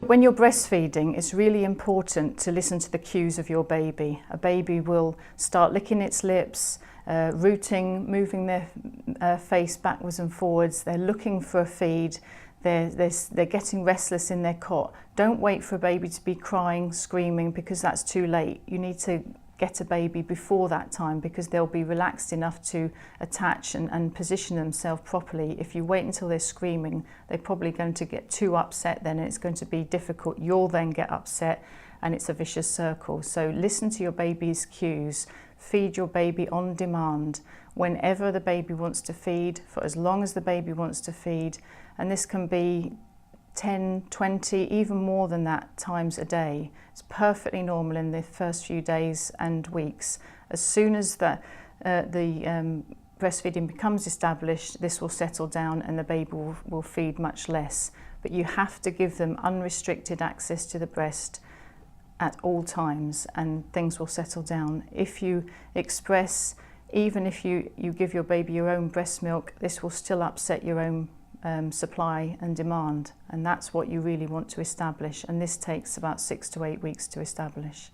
When you're breastfeeding, it's really important to listen to the cues of your baby. A baby will start licking its lips, rooting, moving their face backwards and forwards. They're looking for a feed. They're getting restless in their cot. Don't wait for a baby to be crying, screaming, because that's too late. You need to get a baby before that time, because they'll be relaxed enough to attach and position themselves properly. If you wait until they're screaming, they're probably going to get too upset then, and it's going to be difficult. You'll then get upset and it's a vicious circle. So listen to your baby's cues. Feed your baby on demand, whenever the baby wants to feed, for as long as the baby wants to feed. And this can be 10, 20, even more than that times a day. It's perfectly normal in the first few days and weeks. As soon as the breastfeeding becomes established, this will settle down and the baby will feed much less. But you have to give them unrestricted access to the breast at all times, and things will settle down. If you express, even if you give your baby your own breast milk, this will still upset your own supply and demand, and that's what you really want to establish, and this takes about 6 to 8 weeks to establish.